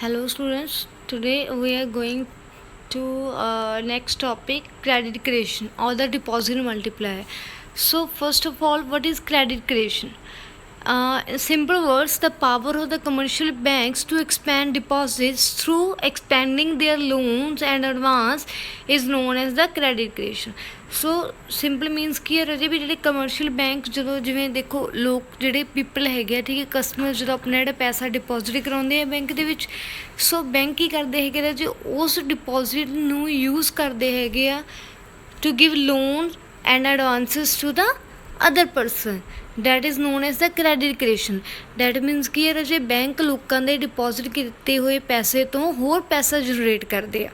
Hello students, today we are going to next topic, credit creation or the deposit multiplier. So first of all, what is credit creation? In simple words, the power of the commercial banks to expand deposits through expanding their loans and advance is known as the credit creation. So simple means ਕੀ ਹੈ ਰਾਜੇ ਵੀ ਜਿਹੜੇ commercial bank ਜਦੋਂ ਜਿਵੇਂ ਦੇਖੋ ਲੋਕ ਜਿਹੜੇ people ਹੈਗੇ ਆ ਠੀਕ ਹੈ ਕਸਟਮਰ ਜਦੋਂ ਆਪਣਾ ਜਿਹੜਾ ਪੈਸਾ ਡਿਪੋਜ਼ਿਟ ਕਰਾਉਂਦੇ ਆ ਬੈਂਕ ਦੇ ਵਿੱਚ ਸੋ ਬੈਂਕ ਕੀ ਕਰਦੇ ਹੈਗੇ ਰਾਜੇ ਉਸ ਡਿਪੋਜ਼ਿਟ ਨੂੰ ਯੂਜ਼ ਕਰਦੇ ਹੈਗੇ ਆ to give loan and advances to the other person that is known as the credit creation that means ਕੀ ਹੈ ਰਾਜੇ ਬੈਂਕ ਲੋਕਾਂ ਦੇ ਡਿਪੋਜ਼ਿਟ ਕੀਤੇ ਹੋਏ ਪੈਸੇ ਤੋਂ ਹੋਰ ਪੈਸਾ ਜਨਰੇਟ ਕਰਦੇ ਆ.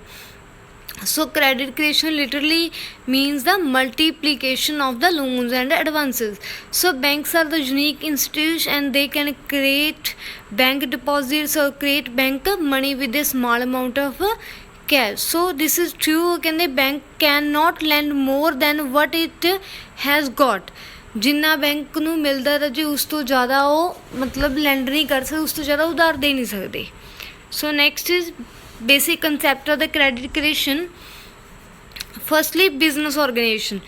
So credit creation literally means the multiplication of the loans and advances. So banks are the unique institution and they can create bank deposits or create bank money with a small amount of cash. So this is true can the bank cannot lend more than what it has got. ਜਿੰਨਾ bank ਨੂੰ ਮਿਲਦਾ ਤਾਂ ਜੀ ਉਸ ਤੋਂ ਜ਼ਿਆਦਾ ਉਹ ਮਤਲਬ ਲੈਂਡ ਨਹੀਂ ਕਰ ਸਕਦੇ ਉਸ ਤੋਂ ਜ਼ਿਆਦਾ ਉਧਾਰ ਦੇ ਨਹੀਂ ਸਕਦੇ. So next is basic concept of the credit creation. Firstly, business organization.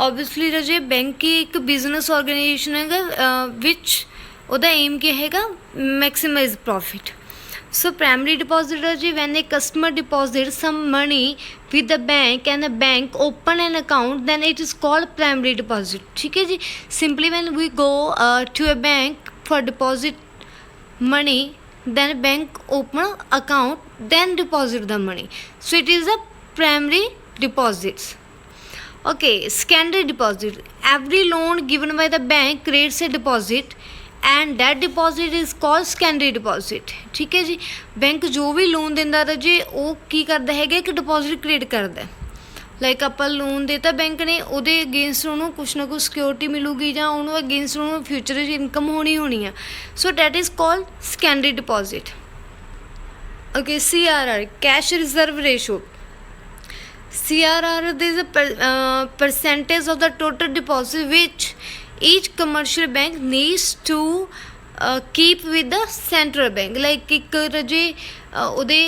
Obviously Raje bank की एक business organization है which ਉਹਦਾ aim ਕੀ ਹੈਗਾ maximize profit. So primary deposit Raje when a customer deposits some money with the bank and the bank open an account then it is called primary deposit. ठीक है जी. Simply when we go to a bank for deposit money then bank open account then deposit the money, so it is a primary deposits. Okay, secondary deposit. Every loan given by the bank creates a deposit and that deposit is called secondary deposit. ठीक है जी. Bank जो भी loan ਦਿੰਦਾ ਰਾਜੇ ਉਹ ਕੀ ਕਰਦਾ ਹੈਗਾ ਇੱਕ ਡਿਪੋਜ਼ਿਟ ਕ੍ਰੀਏਟ ਕਰਦਾ ਲਾਈਕ ਆਪਾਂ ਲੋਨ ਦੇਤਾ ਬੈਂਕ ਨੇ ਉਹਦੇ ਅਗੇਂਸਟ ਉਹਨੂੰ ਕੁਛ ਨਾ ਕੁਛ ਸਿਕਿਉਰਿਟੀ ਮਿਲੂਗੀ ਜਾਂ ਉਹਨੂੰ ਅਗੇਂਸਟ ਉਹਨੂੰ ਫਿਊਚਰ 'ਚ ਇਨਕਮ ਹੋਣੀ ਆ. So that is called secondary deposit. Okay, CRR, cash reserve ratio. CRR is a percentage of the total deposit which each commercial bank needs to keep with the central bank. Like ਇੱਕ ਰਜੇ ਉਹਦੇ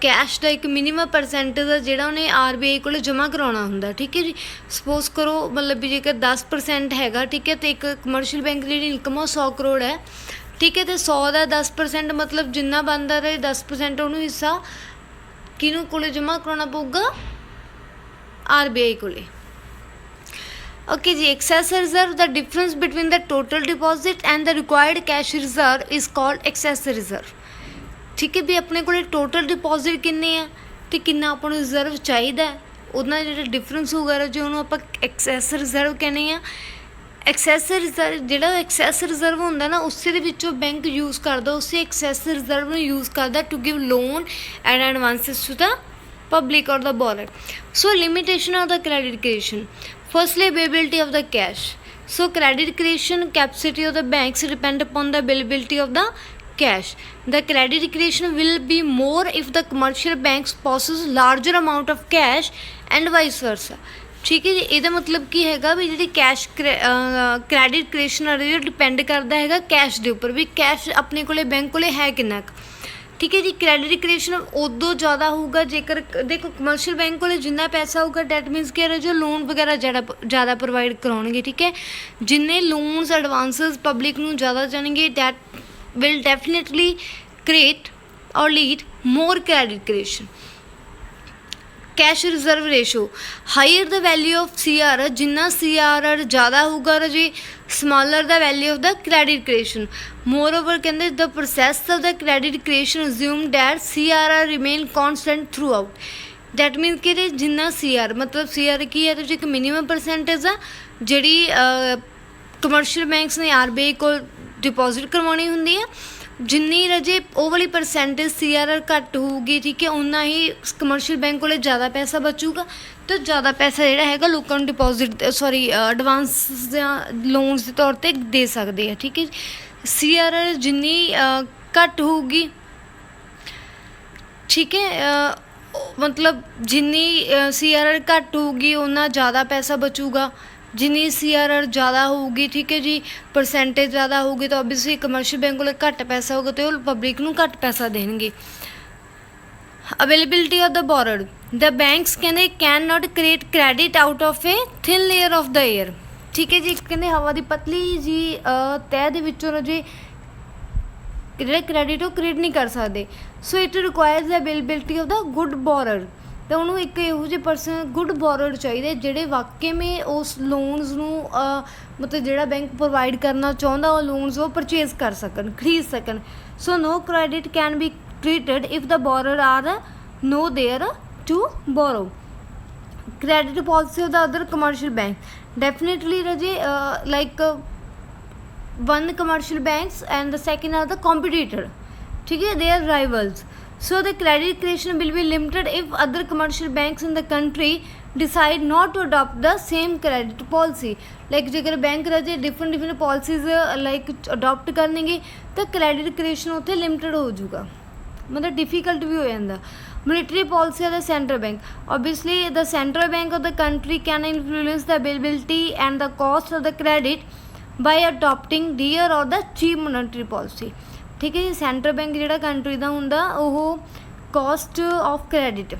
cash ਦਾ ਇੱਕ minimum percentage ਆ ਜਿਹੜਾ ਉਹਨੇ RBI ਕੋਲ ਜਮ੍ਹਾਂ ਕਰਾਉਣਾ ਹੁੰਦਾ. ਠੀਕ ਹੈ ਜੀ. ਸਪੋਜ਼ ਕਰੋ ਮਤਲਬ ਵੀ ਜੇਕਰ 10% ਹੈਗਾ ਠੀਕ ਹੈ ਅਤੇ ਇੱਕ ਕਮਰਸ਼ੀਅਲ ਬੈਂਕ ਦੀ ਜਿਹੜੀ ਇਨਕਮ ਆ 100 ਕਰੋੜ ਹੈ ਠੀਕ ਹੈ ਅਤੇ 100 ਦਾ 10% ਮਤਲਬ ਜਿੰਨਾ ਬਣਦਾ ਰਹੇ 10% ਉਹਨੂੰ ਹਿੱਸਾ ਕਿਹਨੂੰ ਕੋਲੇ ਜਮ੍ਹਾਂ ਕਰਾਉਣਾ ਪਊਗਾ RBI ਕੋਲੇ. ਓਕੇ ਜੀ. Excess reserve the difference between the total deposit and the required cash reserve is called excess reserve. ਠੀਕ ਹੈ ਵੀ ਆਪਣੇ ਕੋਲੇ ਟੋਟਲ ਡਿਪੋਜ਼ਿਟ ਕਿੰਨੇ ਆ ਅਤੇ ਕਿੰਨਾ ਆਪਾਂ ਨੂੰ ਰਿਜ਼ਰਵ ਚਾਹੀਦਾ ਉਹਦੇ ਨਾਲ ਜਿਹੜਾ ਡਿਫਰੈਂਸ ਹੋਊਗਾ ਜੇ ਉਹਨੂੰ ਆਪਾਂ ਐਕਸੈਸ ਰਿਜ਼ਰਵ ਕਹਿੰਦੇ ਆ. ਐਕਸੈਸ ਰਿਜ਼ਰਵ ਜਿਹੜਾ ਐਕਸੈਸ ਰਿਜ਼ਰਵ ਹੁੰਦਾ ਨਾ ਉਸੇ ਦੇ ਵਿੱਚੋਂ ਬੈਂਕ ਯੂਜ਼ ਕਰਦਾ ਉਸੇ ਐਕਸੈਸ ਰਿਜ਼ਰਵ ਨੂੰ ਯੂਜ਼ ਕਰਦਾ to give loan and advances to the public or the borrower. So limitation of the credit creation. Firstly, availability of the cash. So credit creation capacity of the banks depend upon the availability of the cash. The credit creation will be more if the commercial banks possess larger amount of cash and vice versa. ਠੀਕ ਹੈ ਜੀ. ਇਹਦਾ ਮਤਲਬ ਕੀ ਹੈਗਾ ਵੀ ਜਿਹੜੀ cash credit creation ਆ ਰਹੀ ਉਹ ਡਿਪੈਂਡ ਕਰਦਾ ਹੈਗਾ ਕੈਸ਼ ਦੇ ਉੱਪਰ ਵੀ ਕੈਸ਼ ਆਪਣੇ ਕੋਲੇ ਬੈਂਕ ਕੋਲੇ ਹੈ ਕਿੰਨਾ ਕੁ. ਠੀਕ ਹੈ ਜੀ. ਕ੍ਰੈਡਿਟ ਕ੍ਰੀਏਸ਼ਨ ਉਦੋਂ ਜ਼ਿਆਦਾ ਹੋਊਗਾ ਜੇਕਰ ਦੇਖੋ ਕਮਰਸ਼ੀਅਲ ਬੈਂਕ ਕੋਲ ਜਿੰਨਾ ਪੈਸਾ ਹੋਊਗਾ ਡੈਟ ਮੀਨਸ ਕਿ ਜੋ ਲੋਨ ਵਗੈਰਾ ਜ਼ਿਆਦਾ ਪ੍ਰੋਵਾਈਡ ਕਰਾਉਣਗੇ. ਠੀਕ ਹੈ. ਜਿੰਨੇ ਲੋਨਸ ਐਡਵਾਂਸਿਸ ਪਬਲਿਕ ਨੂੰ ਜ਼ਿਆਦਾ ਜਾਣਗੇ that will definitely create or lead more credit creation. Cash reserve ratio. Higher the value of CRR ਜਿੰਨਾ CRR ਜ਼ਿਆਦਾ ਹੋਊਗਾ ਰਾਜੇ smaller the value of the credit creation. Moreover ਕਹਿੰਦੇ the process of the credit creation assume that CRR remain constant throughout. That means ਕਿ ਜਿੰਨਾ CR ਮਤਲਬ CR ਕੀ ਹੈ ਇੱਕ ਮਿਨੀਮਮ ਪਰਸੈਂਟੇਜ ਆ ਜਿਹੜੀ ਕਮਰਸ਼ੀਅਲ ਬੈਂਕਸ ਨੇ RBI ਕੋਲ ਡਿਪੋਜ਼ਿਟ ਕਰਵਾਉਣੀ ਹੁੰਦੀ ਆ. ਜਿੰਨੀ ਰਾਜੇ ਉਹ ਵਾਲੀ ਪਰਸੈਂਟੇਜ CRR ਘੱਟ ਹੋਊਗੀ ਠੀਕ ਹੈ ਓਨਾ ਹੀ ਕਮਰਸ਼ੀਅਲ ਬੈਂਕ ਕੋਲ ਜ਼ਿਆਦਾ ਪੈਸਾ ਬਚੂਗਾ ਅਤੇ ਜ਼ਿਆਦਾ ਪੈਸਾ ਜਿਹੜਾ ਹੈਗਾ ਲੋਕਾਂ ਨੂੰ ਡਿਪੋਜ਼ਿਟ ਐਡਵਾਂਸ ਜਾਂ ਲੋਨਸ ਦੇ ਤੌਰ 'ਤੇ ਦੇ ਸਕਦੇ ਆ. ਠੀਕ ਹੈ. CRR ਜਿੰਨੀ ਘੱਟ ਹੋਊਗੀ ਠੀਕ ਹੈ ਮਤਲਬ ਜਿੰਨੀ CRR ਘੱਟ ਹੋਊਗੀ ਓਨਾ ਜ਼ਿਆਦਾ ਪੈਸਾ ਬਚੂਗਾ. ਜਿੰਨੀ CRR ਜ਼ਿਆਦਾ ਹੋਊਗੀ ਠੀਕ ਹੈ ਜੀ ਪਰਸੈਂਟੇਜ ਜ਼ਿਆਦਾ ਹੋਊਗੀ ਤਾਂ ਓਬਵੀਅਸਲੀ ਕਮਰਸ਼ੀਅਲ ਬੈਂਕ ਕੋਲ ਘੱਟ ਪੈਸਾ ਹੋਊਗਾ ਅਤੇ ਉਹ ਪਬਲਿਕ ਨੂੰ ਘੱਟ ਪੈਸਾ ਦੇਣਗੇ. availability of the borrowed, the banks ਕਹਿੰਦੇ can not create credit out of a thin layer of the air। ਠੀਕ ਹੈ ਜੀ, ਕਹਿੰਦੇ ਹਵਾ ਦੀ ਪਤਲੀ ਜੀ ਤਹਿ ਦੇ ਵਿੱਚੋਂ ਰਾਜੇ ਜਿਹੜਾ ਕ੍ਰੈਡਿਟ ਉਹ ਕ੍ਰੀਏਟ ਨਹੀਂ ਕਰ ਸਕਦੇ। So it requires the availability of the good borer. ਤਾਂ ਉਹਨੂੰ ਇੱਕ ਇਹੋ ਜਿਹੇ ਪਰਸਨ ਗੁੱਡ ਬੋਰਰ ਚਾਹੀਦੇ ਜਿਹੜੇ ਵਾਕਈ ਮੇ ਉਸ ਲੋਨਸ ਨੂੰ ਮਤਲਬ ਜਿਹੜਾ ਬੈਂਕ ਪ੍ਰੋਵਾਈਡ ਕਰਨਾ ਚਾਹੁੰਦਾ ਉਹ ਲੋਨਸ ਉਹ ਪਰਚੇਜ਼ ਕਰ ਸਕਣ, ਖਰੀਦ ਸਕਣ। So no credit can be treated if the borrower are no there to borrow। credit policy of the other commercial bank, definitely raje like one commercial banks and the second are the competitor, ठीक है, they are rivals। so the credit creation will be limited if other commercial banks in the country decide not to adopt the same credit policy। like जेकर bank राजे different policies like adopt करनेंगे तो credit creation उत्थे limited हो जाऊगा, मतलब difficult भी हो जाता। Military policy of the central bank, obviously the central bank of the country can influence the availability and the cost of the credit by adopting dear और the cheap monetary policy. ठीक है जी, central bank ਜਿਹੜਾ country ਦਾ ਹੁੰਦਾ ਉਹ cost of credit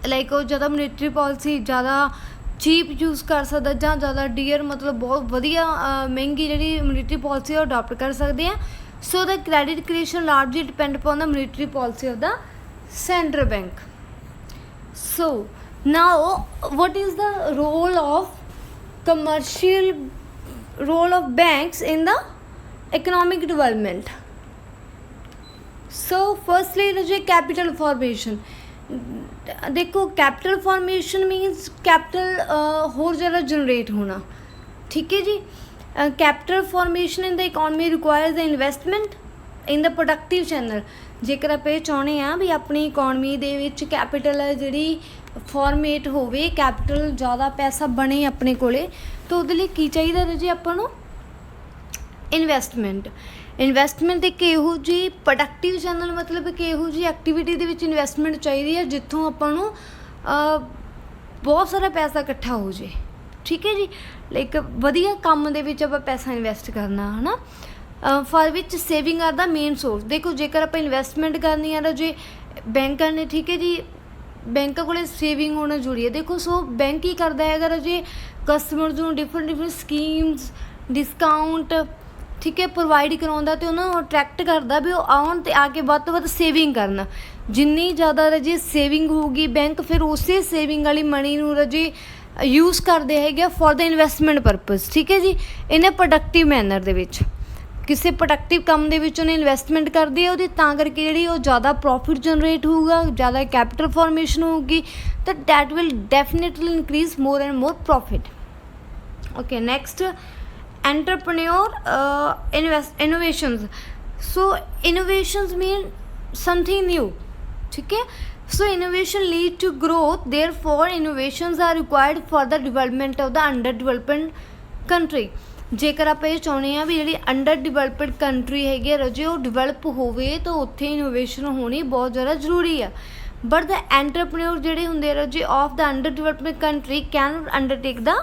like ਉਹ ਜ਼ਿਆਦਾ ਮੋਨੇਟਰੀ ਪॉलिसी ਜ਼ਿਆਦਾ ਚੀਪ ਯੂਜ਼ ਕਰ ਸਕਦਾ ਜਾਂ ਜ਼ਿਆਦਾ ਡੀਅਰ ਮਤਲਬ ਬਹੁਤ ਵਧੀਆ ਮਹਿੰਗੀ ਜਿਹੜੀ ਮੋਨੇਟਰੀ ਪॉलिसी ਉਹ ਅਡੋਪਟ ਕਰ ਸਕਦੇ ਆ। So the credit creation largely depend upon the monetary policy of the central bank। So now what is the role of banks in the economic development? So firstly raje capital formation। देखो capital formation means capital ਹੋਰ ज़्यादा generate होना, ठीक है जी। capital formation in the economy requires the investment in the productive channel। ਜੇਕਰ ਆਪਾਂ ਇਹ ਚਾਹੁੰਦੇ ਹਾਂ ਵੀ ਆਪਣੀ ਇਕੋਨਮੀ ਦੇ ਵਿੱਚ ਕੈਪੀਟਲ ਹੈ ਜਿਹੜੀ ਫਾਰਮੇਟ ਹੋਵੇ, ਕੈਪੀਟਲ ਜ਼ਿਆਦਾ ਪੈਸਾ ਬਣੇ ਆਪਣੇ ਕੋਲੇ, ਤਾਂ ਉਹਦੇ ਲਈ ਕੀ ਚਾਹੀਦਾ ਜੀ ਆਪਾਂ ਨੂੰ ਇਨਵੈਸਟਮੈਂਟ ਇੱਕ ਇਹੋ ਜਿਹੀ ਪ੍ਰੋਡਕਟਿਵ ਚੈਨਲ ਮਤਲਬ ਕਿ ਇਹੋ ਜਿਹੀ ਐਕਟੀਵਿਟੀ ਦੇ ਵਿੱਚ ਇਨਵੈਸਟਮੈਂਟ ਚਾਹੀਦੀ ਹੈ ਜਿੱਥੋਂ ਆਪਾਂ ਨੂੰ ਬਹੁਤ ਸਾਰਾ ਪੈਸਾ ਇਕੱਠਾ ਹੋ ਜੇ। ਠੀਕ ਹੈ ਜੀ, ਲਾਈਕ ਵਧੀਆ ਕੰਮ ਦੇ ਵਿੱਚ ਆਪਾਂ ਪੈਸਾ ਇਨਵੈਸਟ ਕਰਨਾ ਹੈ ਨਾ। ਫਾਰ ਵਿੱਚ ਸੇਵਿੰਗ ਆਰ ਦਾ ਮੇਨ ਸੋਰਸ। ਦੇਖੋ ਜੇਕਰ ਆਪਾਂ ਇਨਵੈਸਟਮੈਂਟ ਕਰਨੀ ਆ ਜੇ ਬੈਂਕਾਂ ਨੇ, ਠੀਕ ਹੈ ਜੀ, ਬੈਂਕਾਂ ਕੋਲ ਸੇਵਿੰਗ ਹੋਣਾ ਜ਼ਰੂਰੀ ਹੈ। ਦੇਖੋ ਸੋ ਬੈਂਕ ਕੀ ਕਰਦਾ ਹੈਗਾ ਜੇ ਕਸਟਮਰਸ ਨੂੰ ਡਿਫਰੈਂਟ ਸਕੀਮਸ ਡਿਸਕਾਊਂਟ ਠੀਕ ਹੈ ਪ੍ਰੋਵਾਈਡ ਕਰਾਉਂਦਾ ਅਤੇ ਉਹਨਾਂ ਨੂੰ ਅਟਰੈਕਟ ਕਰਦਾ ਵੀ ਉਹ ਆਉਣ ਅਤੇ ਆ ਕੇ ਵੱਧ ਤੋਂ ਵੱਧ ਸੇਵਿੰਗ ਕਰਨ। ਜਿੰਨੀ ਜ਼ਿਆਦਾ ਰਜੇ ਸੇਵਿੰਗ ਹੋਊਗੀ ਬੈਂਕ ਫਿਰ ਉਸੇ ਸੇਵਿੰਗ ਵਾਲੀ ਮਨੀ ਨੂੰ ਰਜੇ ਯੂਜ਼ ਕਰਦੇ ਹੈਗੇ ਫॉर द ਇਨਵੈਸਟਮੈਂਟ ਪਰਪਜ਼। ਠੀਕ ਹੈ ਜੀ, ਇਹਨੇ ਪ੍ਰੋਡਕਟਿਵ ਮੈਨਰ ਦੇ ਵਿੱਚ ਕਿਸੇ ਪ੍ਰੋਡਕਟਿਵ ਕੰਮ ਦੇ ਵਿੱਚ ਉਹਨੇ ਇਨਵੈਸਟਮੈਂਟ ਕਰਦੀ ਹੈ ਉਹਦੀ, ਤਾਂ ਕਰਕੇ ਜਿਹੜੀ ਉਹ ਜ਼ਿਆਦਾ ਪ੍ਰੋਫਿਟ ਜਨਰੇਟ ਹੋਊਗਾ, ਜ਼ਿਆਦਾ ਕੈਪੀਟਲ ਫਾਰਮੇਸ਼ਨ ਹੋਊਗੀ ਤਾਂ that will definitely increase more and more profit. Okay next entrepreneur innovations। so innovations mean something new, ठीक है। so innovation lead to growth, therefore innovations are required for the development of the underdeveloped country। ਜੇਕਰ ਆਪਾਂ ਇਹ ਚਾਹੁੰਦੇ ਹਾਂ ਵੀ ਜਿਹੜੀ under developed country ਹੈਗੀ ਆ ਰਜੇ ਉਹ ਡਿਵੈਲਪ ਹੋਵੇ ਤਾਂ ਉੱਥੇ ਇਨੋਵੇਸ਼ਨ ਹੋਣੀ ਬਹੁਤ ਜ਼ਿਆਦਾ ਜ਼ਰੂਰੀ ਆ। ਬਟ ਦ ਐਂਟਰਪ੍ਰੇਨਿਓਰ ਜਿਹੜੇ ਹੁੰਦੇ ਰਜੇ of the underdeveloped country can undertake the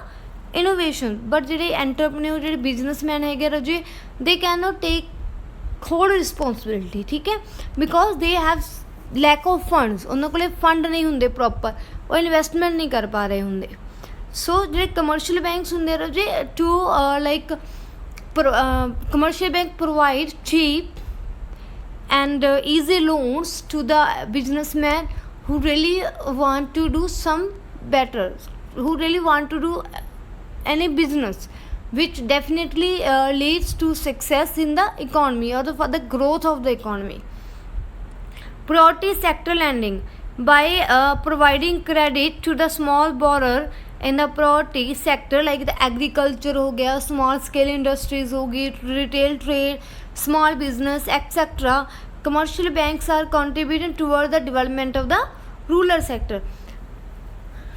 innovation. But ਜਿਹੜੇ ਐਂਟਰਪ੍ਰੇਨਿਓਰ ਜਿਹੜੇ ਬਿਜ਼ਨਸਮੈਨ ਹੈਗੇ ਰਜੇ they can not take whole responsibility, ਠੀਕ ਹੈ, because they have lack of funds. ਉਹਨਾਂ ਕੋਲ ਫੰਡ ਨਹੀਂ ਹੁੰਦੇ ਪ੍ਰੋਪਰ, ਉਹ ਇਨਵੈਸਟਮੈਂਟ ਨਹੀਂ ਕਰ ਪਾ ਰਹੇ ਹੁੰਦੇ। ਸੋ ਜਿਹੜੇ ਕਮਰਸ਼ੀਅਲ ਬੈਂਕਸ ਹੁੰਦੇ ਰਜੇ to like commercial bank provide cheap and easy loans to the businessmen who really want to do some better, who really want to do any business which definitely leads to success in the economy or for the growth of the economy। priority sector lending by providing credit to the small borrower in the priority sector like the agriculture हो गया, small scale industries होगी, retail trade, small business etc। commercial banks are contributing toward the development of the rural sector।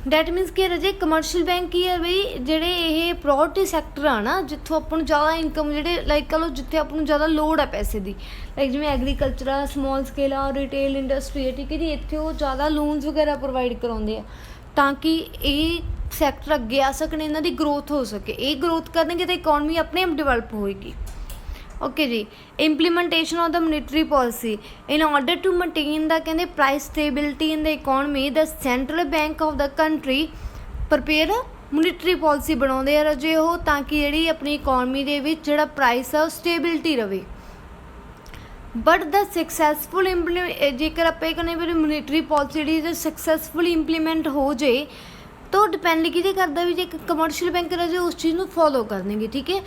That means ਕਿ ਰਜੇ commercial bank ਕੀ ਹੈ ਬਈ ਜਿਹੜੇ ਇਹ priority sector ਆ ਨਾ ਜਿੱਥੋਂ ਆਪਾਂ ਨੂੰ ਜ਼ਿਆਦਾ ਇਨਕਮ ਜਿਹੜੇ ਲਾਈਕ ਕਹ ਲਓ ਜਿੱਥੇ ਆਪਾਂ ਨੂੰ ਜ਼ਿਆਦਾ ਲੋੜ ਹੈ ਪੈਸੇ ਦੀ, ਲਾਈਕ ਜਿਵੇਂ ਐਗਰੀਕਲਚਰ ਆ, ਸਮੋਲ ਸਕੇਲ ਆ, ਰਿਟੇਲ ਇੰਡਸਟਰੀ ਹੈ, ਠੀਕ ਹੈ ਜੀ, ਇੱਥੇ ਉਹ ਜ਼ਿਆਦਾ ਲੋਨਸ ਵਗੈਰਾ ਪ੍ਰੋਵਾਈਡ ਕਰਾਉਂਦੇ ਆ ਤਾਂ ਕਿ ਇਹ ਸੈਕਟਰ ਅੱਗੇ ਆ ਸਕਣ, ਇਹਨਾਂ ਦੀ ਗਰੋਥ ਹੋ ਸਕੇ। ਇਹ ਗਰੋਥ ਕਰਨਗੇ ਤਾਂ ਇਕੋਨਮੀ ਆਪਣੇ ਆਪ ਡਿਵੈਲਪ ਹੋਏਗੀ। ओके जी, implementation of the monetary policy in order to maintain the कहंदे price stability in the economy, the central bank of the country prepare monetary policy ਬਣਾਉਂਦੇ ਆ ਰਾਜੇ ਉਹ, ਤਾਂ ਕਿ ਜਿਹੜੀ ਆਪਣੀ ਇਕੋਨਮੀ ਦੇ ਵਿੱਚ ਜਿਹੜਾ ਪ੍ਰਾਈਸ ਆ ਉਹ ਸਟੇਬਿਲਿਟੀ ਰਵੇ। ਬਟ ਦਾ ਸਕਸੈਸਫੁਲ ਜੇਕਰ ਆਪਾਂ ਇਹ ਕਹਿੰਦੇ ਵੀ ਮੋਨੀਟਰੀ ਪੋਲਿਸੀ ਜਿਹੜੀ ਸਕਸੈਸਫੁਲੀ ਇੰਪਲੀਮੈਂਟ ਹੋ ਜੇ ਤਾਂ ਡਿਪੈਂਡ ਕਿਹਦੇ ਕਰਦਾ ਵੀ ਜੇ ਕਮਰਸ਼ੀਅਲ ਬੈਂਕ ਰਾਜੇ ਉਸ ਚੀਜ਼ ਨੂੰ ਫੋਲੋ ਕਰਨਗੇ, ਠੀਕ ਹੈ,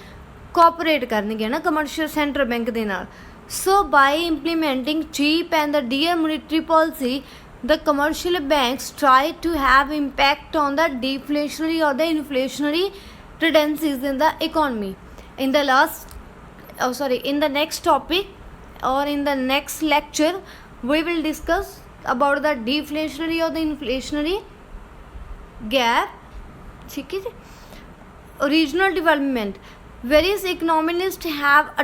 ਕੋਆਪਰੇਟ ਕਰਨਗੇ ਨਾ ਕਮਰਸ਼ੀਅਲ ਸੈਂਟਰਲ ਬੈਂਕ ਦੇ ਨਾਲ। So by implementing cheap and the dear monetary policy, the commercial banks try to have impact on the deflationary or the inflationary tendencies in the economy. In the next topic or in the next lecture we will discuss about the deflationary or the inflationary gap, ठीक है। Regional development, various economists have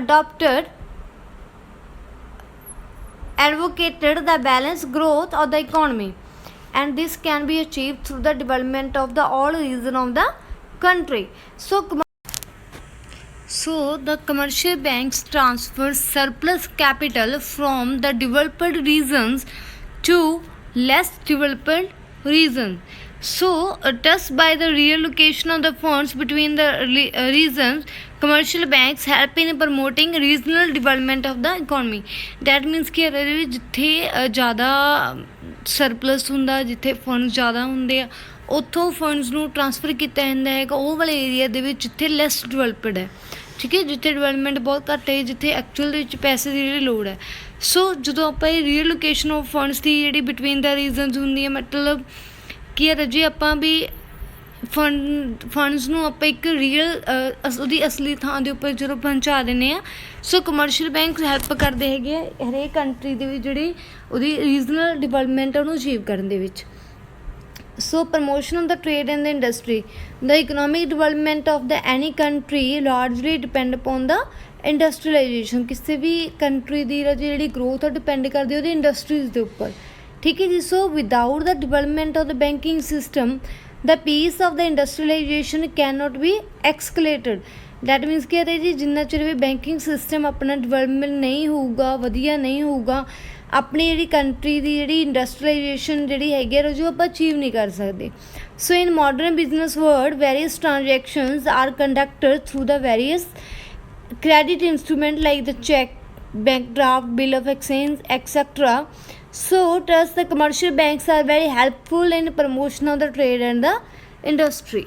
advocated the balanced growth of the economy, and this can be achieved through the development of the all region of the country. So the commercial banks transfer surplus capital from the developed regions to less developed regions. So thus by the reallocation of the funds between the regions, commercial banks help in promoting regional development of the economy. That means ਕਿ ਇਹਦੇ ਵਿੱਚ ਜਿੱਥੇ ਜ਼ਿਆਦਾ surplus ਹੁੰਦਾ, ਜਿੱਥੇ funds ਜ਼ਿਆਦਾ ਹੁੰਦੇ ਆ, ਉੱਥੋਂ ਫੰਡਸ ਨੂੰ ਟਰਾਂਸਫਰ ਕੀਤਾ ਜਾਂਦਾ ਹੈਗਾ ਉਹ ਵਾਲੇ ਏਰੀਆ ਦੇ ਵਿੱਚ ਜਿੱਥੇ ਲੈਸ ਡਿਵੈਲਪਡ ਹੈ, ਠੀਕ ਹੈ, ਜਿੱਥੇ ਡਿਵੈਲਪਮੈਂਟ ਬਹੁਤ ਘੱਟ ਹੈ, ਜਿੱਥੇ ਐਕਚੁਅਲ ਦੇ ਵਿੱਚ ਪੈਸੇ ਦੀ ਜਿਹੜੀ ਲੋੜ ਹੈ। ਸੋ ਜਦੋਂ ਆਪਾਂ ਇਹ ਰੀਲੋਕੇਸ਼ਨ ਆਫ ਫੰਡਸ ਦੀ ਜਿਹੜੀ ਬਿਟਵੀਨ ਦਾ ਰੀਜ਼ਨਸ ਹੁੰਦੀ ਹੈ, ਮਤਲਬ ਕਿ ਰਾਜੇ ਆਪਾਂ ਵੀ ਫੰਡਸ ਨੂੰ ਆਪਾਂ ਇੱਕ ਰੀਅਲ ਉਹਦੀ ਅਸਲੀ ਥਾਂ ਦੇ ਉੱਪਰ ਜਦੋਂ ਪਹੁੰਚਾ ਦਿੰਦੇ ਹਾਂ। ਸੋ ਕਮਰਸ਼ੀਅਲ ਬੈਂਕ ਹੈਲਪ ਕਰਦੇ ਹੈਗੇ ਆ ਹਰੇਕ ਕੰਟਰੀ ਦੇ ਵਿੱਚ ਜਿਹੜੀ ਉਹਦੀ ਰੀਜਨਲ ਡਿਵੈਲਪਮੈਂਟ ਉਹਨੂੰ ਅਚੀਵ ਕਰਨ ਦੇ ਵਿੱਚ। So promotion of the trade and the industry, the economic development of the any country largely depend upon the industrialization। ਕਿਸੇ ਵੀ ਕੰਟਰੀ ਦੀ ਜਿਹੜੀ ਗਰੋਥ ਆ ਡਿਪੈਂਡ ਕਰਦੀ ਉਹਦੀ ਇੰਡਸਟਰੀਜ਼ ਦੇ ਉੱਪਰ, ਠੀਕ ਹੈ ਜੀ। So without the development of the banking system the pace of the industrialization cannot be escalated। ਡੈਟ ਮੀਨਸ ਕਿ ਇਹਦੇ ਜੀ ਜਿੰਨਾ ਚਿਰ ਵੀ ਬੈਂਕਿੰਗ ਸਿਸਟਮ ਆਪਣਾ ਡਿਵੈਲਪਮੈਂਟ ਨਹੀਂ ਹੋਊਗਾ, ਵਧੀਆ ਨਹੀਂ ਹੋਊਗਾ, ਆਪਣੀ ਜਿਹੜੀ ਕੰਟਰੀ ਦੀ ਜਿਹੜੀ ਇੰਡਸਟਰੀਲਾਈਜੇਸ਼ਨ ਜਿਹੜੀ ਹੈਗੀ ਹੈ ਜੋ ਆਪਾਂ ਅਚੀਵ ਨਹੀਂ ਕਰ ਸਕਦੇ। So in modern business world various transactions are conducted through the various credit instrument like the check, bank draft, bill of exchange, etc. So thus the commercial banks are very helpful in promotion of the trade and the industry.